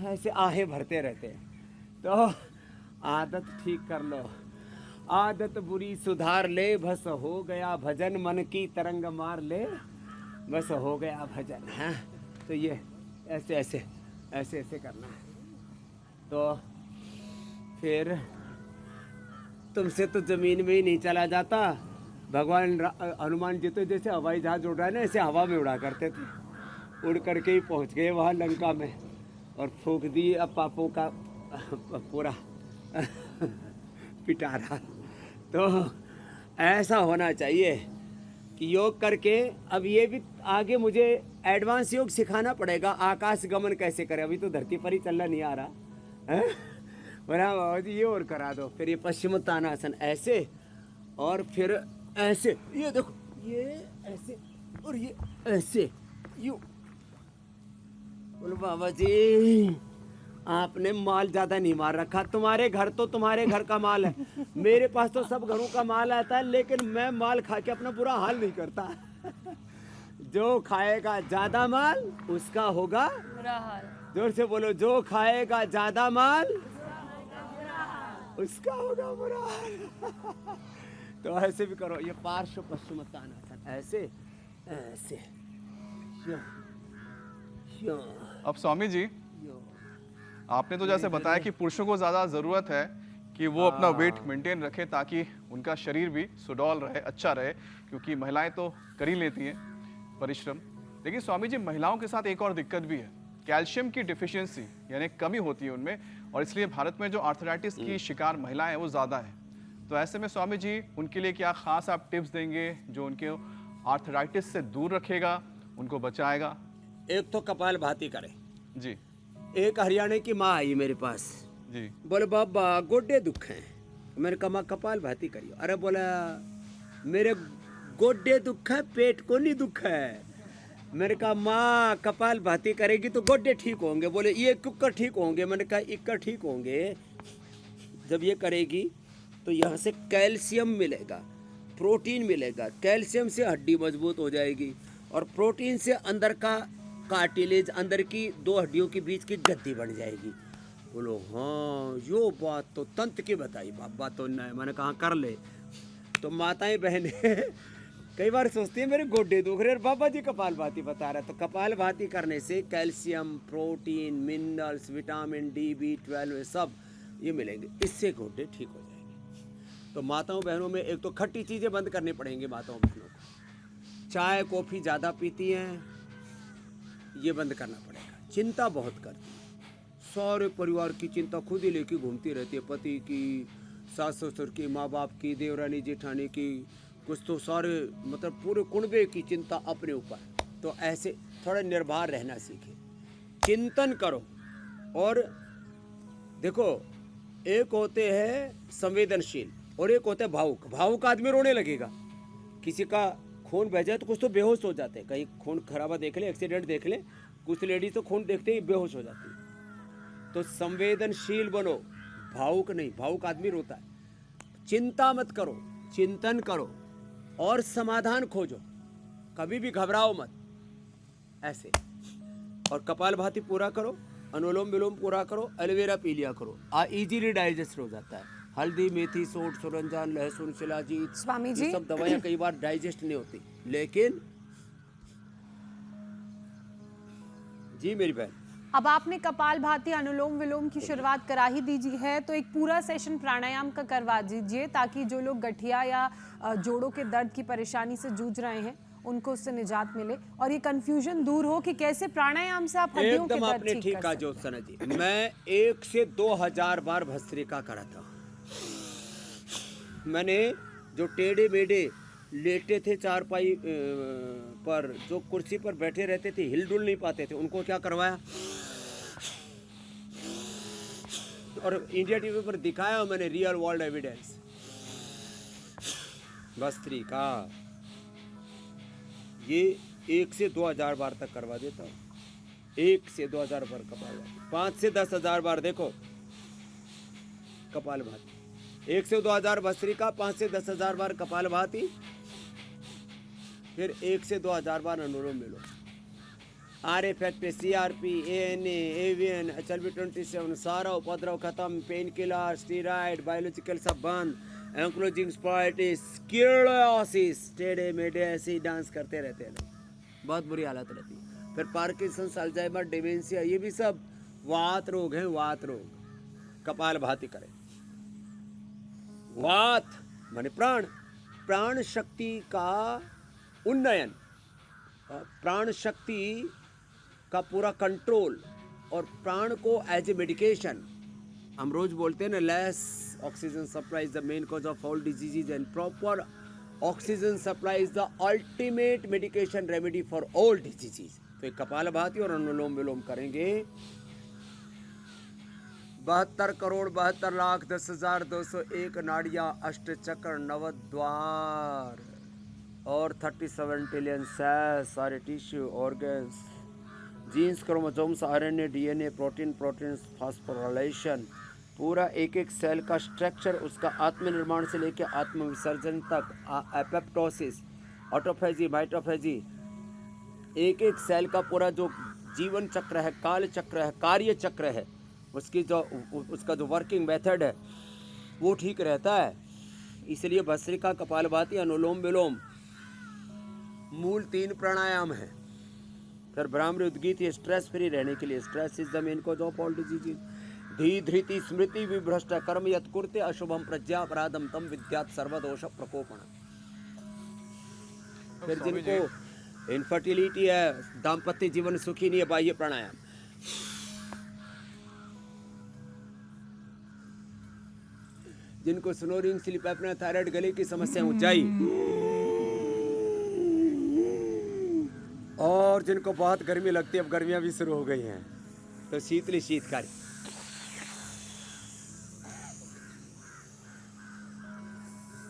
ऐसे आहें भरते रहते हैं। तो आदत ठीक कर लो, आदत बुरी सुधार ले, बस हो गया भजन, मन की तरंग मार ले, बस हो गया भजन। हाँ तो ये ऐसे ऐसे ऐसे ऐसे करना है। तो फिर तुमसे तो जमीन में ही नहीं चला जाता। भगवान हनुमान जी तो जैसे हवाई जहाज उड़ रहा है ना, ऐसे हवा में उड़ा करते थे, उड़ करके ही पहुंच गए वहाँ लंका में और फूंक दी अब पापों का पूरा पिटारा। तो ऐसा होना चाहिए कि योग करके अब ये भी आगे मुझे एडवांस योग सिखाना पड़ेगा। आकाश गमन कैसे करें, अभी तो धरती पर ही चलना नहीं आ रहा है। बोला बाबा जी ये और करा दो। फिर ये पश्चिमोत्तानासन ऐसे और फिर ऐसे, ये देखो ये ऐसे और ये ऐसे यूं। बोलो बाबा जी आपने माल ज्यादा नहीं मार रखा, तुम्हारे घर तो तुम्हारे घर का माल है, मेरे पास तो सब घरों का माल आता है, लेकिन मैं माल खा के अपना बुरा हाल नहीं करता। जो खाएगा ज्यादा माल उसका होगा बुरा हाल। जोर से बोलो, जो खाएगा ज्यादा माल उसका होगा बुरा हाल। तो ऐसे भी करो, ये पार्श्व पश्चिमोत्तानासन ऐसे ऐसे यूं, यूं, अब स्वामी जी यूं। आपने तो जैसे बताया कि पुरुषों को ज़्यादा ज़रूरत है कि वो अपना वेट मेंटेन रखे ताकि उनका शरीर भी सुडौल रहे, अच्छा रहे, क्योंकि महिलाएं तो कर ही लेती हैं परिश्रम। लेकिन स्वामी जी महिलाओं के साथ एक और दिक्कत भी है, कैल्शियम की डिफिशियंसी यानी कमी होती है उनमें, और इसलिए भारत में जो आर्थराइटिस की शिकार महिलाएं हैं वो ज़्यादा है। तो ऐसे में स्वामी जी उनके लिए क्या खास आप टिप्स देंगे जो उनके आर्थराइटिस से दूर रखेगा, उनको बचाएगा? एक तो कपाल भाती करे जी एक हरियाणा की माँ आई मेरे पास, जी बोले बाबा गोड्डे दुख हैं। मैंने कहा माँ कपाल भाती करियो। अरे बोला मेरे गोड्डे दुख है, पेट को नहीं दुख है। मैंने कहा माँ कपाल भाती करेगी तो गोड्डे ठीक होंगे। बोले ये कुकर ठीक होंगे। मैंने कहा इक्कर ठीक होंगे जब ये करेगी तो यहाँ से कैल्शियम मिलेगा, प्रोटीन मिलेगा। कैल्शियम से हड्डी मजबूत हो जाएगी और प्रोटीन से अंदर का कार्टिलेज, अंदर की दो हड्डियों के बीच की गद्दी बन जाएगी। बोलो हाँ यो बात तो तंत्र की बताई बाबा तो नहीं। मैंने कहा कर ले। तो माताएं बहनें कई बार सोचती है मेरे गोड्डे दुख रहे और बाबा जी कपाल भाती बता रहा है। तो कपाल भाती करने से calcium, protein, minerals, vitamin D, B12 सब ये मिलेंगे, इससे गोड्डे ठीक हो जाएंगे। तो माताओं बहनों में एक तो खट्टी चीज़ें बंद करनी पड़ेंगी माताओं बहनों को। चाय कॉफ़ी ज़्यादा पीती हैं, ये बंद करना पड़ेगा। चिंता बहुत करती है, सारे परिवार की चिंता खुद ही लेके घूमती रहती है, पति की, सास ससुर की, माँ बाप की, देवरानी जेठानी की, कुछ तो सारे मतलब पूरे कुनबे की चिंता अपने ऊपर। तो ऐसे थोड़ा निर्भर रहना सीखे, चिंतन करो। और देखो एक होते हैं संवेदनशील और एक होता है भावुक। भावुक आदमी रोने लगेगा, किसी का खून बह जाए तो कुछ तो बेहोश हो जाते हैं, कहीं खून खराबा देख ले, एक्सीडेंट देख ले, कुछ लेडीज तो खून देखते ही बेहोश हो जाती है। तो संवेदनशील बनो, भावुक नहीं। भावुक आदमी रोता है। चिंता मत करो, चिंतन करो और समाधान खोजो, कभी भी घबराओ मत ऐसे। और कपालभाति पूरा करो, अनुलोम विलोम पूरा करो, एलोवेरा पी लिया करो, इजीली डाइजेस्ट हो जाता है। हल्दी, मेथी, सोंठ, सुरंजान, लहसुन, शिलाजीत, स्वामी जी ये सब दवाइयाँ कई बार डाइजेस्ट नहीं होती, लेकिन जी मेरी बहन अब आपने कपालभाति, अनुलोम विलोम की शुरुआत करा ही दीजिए है, तो एक पूरा सेशन प्राणायाम का करवा दीजिए ताकि जो लोग गठिया या जोड़ों के दर्द की परेशानी से जूझ रहे हैं उनको उससे निजात मिले और ये कंफ्यूजन दूर हो कि कैसे प्राणायाम से आप हड्डियों के एकदम दर्द आपने ठीक ठीक कर कहा सकते हैं। ज्योत्सना जी। मैं 1 से 2000 बार भस्त्रिका करा था। मैंने जो टेढ़े मेढ़े लेटे थे चारपाई पर, जो कुर्सी पर बैठे रहते थे, हिलडुल नहीं पाते थे, उनको क्या करवाया और इंडिया टीवी पर दिखाया मैंने, रियल वर्ल्ड एविडेंस। भस्त्रिका ये 1 से 2000 बार तक करवा देता हूँ। 1 से 2000 बार कपाल भाती, 5 से 10,000 बार देखो कपाल भाती, 1 से 2000 भस्त्रिका, 5 से 10,000 बार कपालभाति, फिर 1 से 2000 बार अनुलोम विलोम। RFFT, CRP, ANA, AVN, HLB27, सारा उपद्रव खत्म, पेन किलर, स्टीराइड, बायोलॉजिकल सब बंद, एंक्लोजिंग स्पाइटिस, स्क्लेरोसिस, टेढ़े मेढ़े ऐसे ही डांस करते रहते हैं लोग, बहुत बुरी हालत रहती है। फिर पार्किंसंस, अल्जाइमर, डिमेंशिया, ये भी सब वात रोग हैं, वात रोग। कपालभाति करें। वात माने प्राण, प्राण शक्ति का उन्नयन, प्राण शक्ति का पूरा कंट्रोल, और प्राण को एज ए मेडिकेशन, हम रोज बोलते हैं ना, less oxygen supply is the main cause of all diseases and proper oxygen supply is the ultimate medication remedy for all diseases. तो एक कपालभाति और अनुलोम विलोम करेंगे। 72,72,10,201 नाड़ियां, अष्टचक्र, नवद्वार और 37 ट्रिलियन सेल्स, सारे tissue, organs, genes, chromosomes, RNA, DNA, protein, phosphorylation, पूरा एक एक सेल का स्ट्रक्चर, उसका आत्मनिर्माण से लेकर आत्मविसर्जन तक, एपोप्टोसिस, ऑटोफेजी, माइटोफेजी, एक एक सेल का पूरा जो जीवन चक्र है, काल चक्र है, कार्य चक्र है, उसका जो वर्किंग मेथड है वो ठीक रहता है। इसलिए भस्त्रिका, कपालभाति, अनुलोम विलोम मूल 3 प्राणायाम है। फिर भ्रामरी, उद्गीत, ये स्ट्रेस फ्री रहने के लिए, stress is the main cause of all diseases. धी धृति स्मृति विभ्रष्ट कर्म यत् कुर्ते अशुभम प्रज्ञा अपराधम तम विद्यात् सर्वदोष प्रकोपण। फिर जिनको इनफर्टिलिटी है, दाम्पत्य जीवन सुखी नहीं है, बाह्य प्राणायाम। जिनको स्नोरिंग, स्लीप एपनिया, थायराइड, गले की समस्या, ऊंचाई, और जिनको बहुत गर्मी लगती है, अब गर्मियां भी शुरू हो गई हैं, तो शीतली शीतकारी।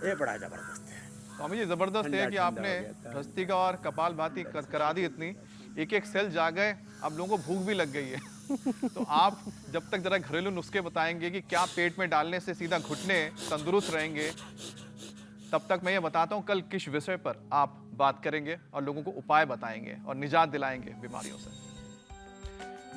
ये बड़ा जबरदस्त है स्वामी जी, जबरदस्त है कि आपने भस्त्रिका और कपालभाति करा दी इतनी, एक एक सेल जा गए, अब लोगों को भूख भी लग गई है। तो आप जब तक जरा घरेलू नुस्खे बताएंगे कि क्या पेट में डालने से सीधा घुटने तंदुरुस्त रहेंगे, तब तक मैं ये बताता हूँ कल किस विषय पर आप बात करेंगे और लोगों को उपाय बताएंगे और निजात दिलाएंगे बीमारियों से।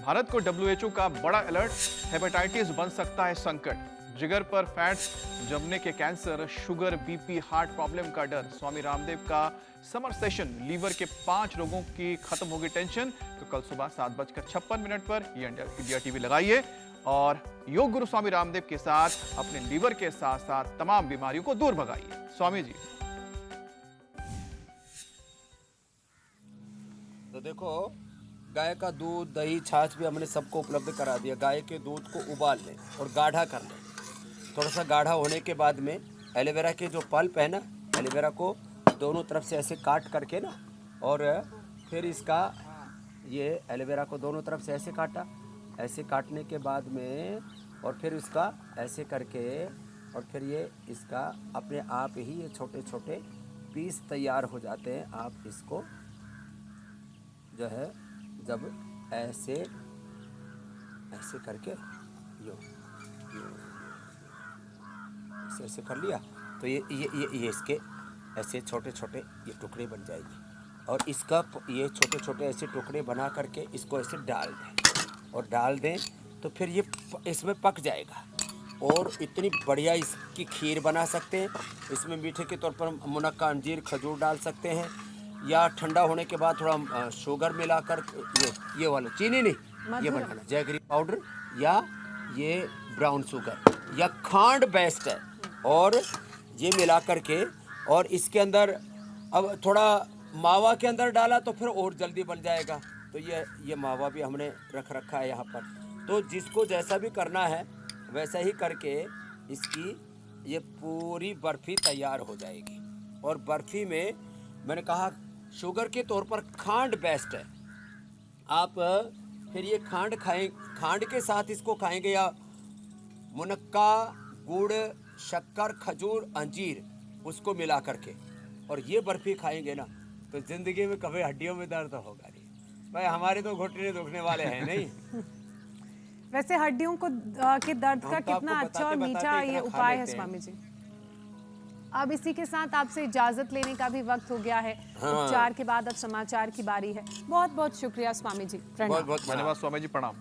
भारत को WHO का बड़ा अलर्ट, हेपेटाइटिस बन सकता है संकट, जिगर पर फैट्स जमने के cancer, sugar, BP, heart problem का डर। स्वामी रामदेव का समर सेशन, लीवर के 5 रोगों की खत्म होगी टेंशन। तो कल सुबह 7:56 पर ये इंडिया TV लगाइए और योग गुरु स्वामी रामदेव के साथ अपने लीवर के साथ साथ तमाम बीमारियों को दूर भगाइए। स्वामी जी, तो देखो, गाय का दूध, दही, छाछ भी हमने सबको उपलब्ध करा दिया। गाय के दूध को उबाल लें और गाढ़ा कर लें। थोड़ा सा गाढ़ा होने के बाद में एलोवेरा के जो पल्प है ना, एलोवेरा को दोनों तरफ से ऐसे काट करके ना, और फिर इसका ये एलोवेरा को दोनों तरफ से ऐसे काटा, ऐसे काटने के बाद में, और फिर इसका ऐसे करके, और फिर ये इसका अपने आप ही ये छोटे छोटे पीस तैयार हो जाते हैं। आप इसको जो है जब ऐसे ऐसे करके ऐसे कर लिया तो ये इसके ऐसे छोटे छोटे ये टुकड़े बन जाएंगे, और इसका ये छोटे छोटे ऐसे टुकड़े बना करके इसको ऐसे डाल दें, और डाल दें तो फिर ये इसमें पक जाएगा, और इतनी बढ़िया इसकी खीर बना सकते हैं। इसमें मीठे के तौर पर मुनक्का, अंजीर, खजूर डाल सकते हैं, या ठंडा होने के बाद थोड़ा शुगर मिलाकर, ये वाला चीनी नहीं, ये बनाना जैगरी पाउडर या ये ब्राउन शुगर या खांड बेस्ट है, और ये मिला करके, और इसके अंदर अब थोड़ा मावा के अंदर डाला तो फिर और जल्दी बन जाएगा। तो ये मावा भी हमने रख रखा है यहाँ पर। तो जिसको जैसा भी करना है वैसा ही करके इसकी ये पूरी बर्फ़ी तैयार हो जाएगी। और बर्फ़ी में मैंने कहा शुगर के तौर पर खांड बेस्ट है। आप फिर ये खांड खाएं, खांड के साथ इसको खाएंगे, या मुनक्का, गुड़, शक्कर, खजूर, अंजीर उसको मिला करके, और ये बर्फ़ी खाएंगे ना तो ज़िंदगी में कभी हड्डियों में दर्द होगा नहीं। भाई हमारे तो घुटने दुखने वाले हैं नहीं। वैसे हड्डियों को के दर्द का हम तो कितना आपको अच्छा और बताते मीठा बताते ये इतना खा उपाय है लेते हैं। स्वामी जी। अब इसी के साथ आपसे इजाजत लेने का भी वक्त हो गया है। उपचार के बाद अब समाचार की बारी है। बहुत बहुत शुक्रिया स्वामी जी। प्रणाम। बहुत बहुत धन्यवाद स्वामी जी, प्रणाम।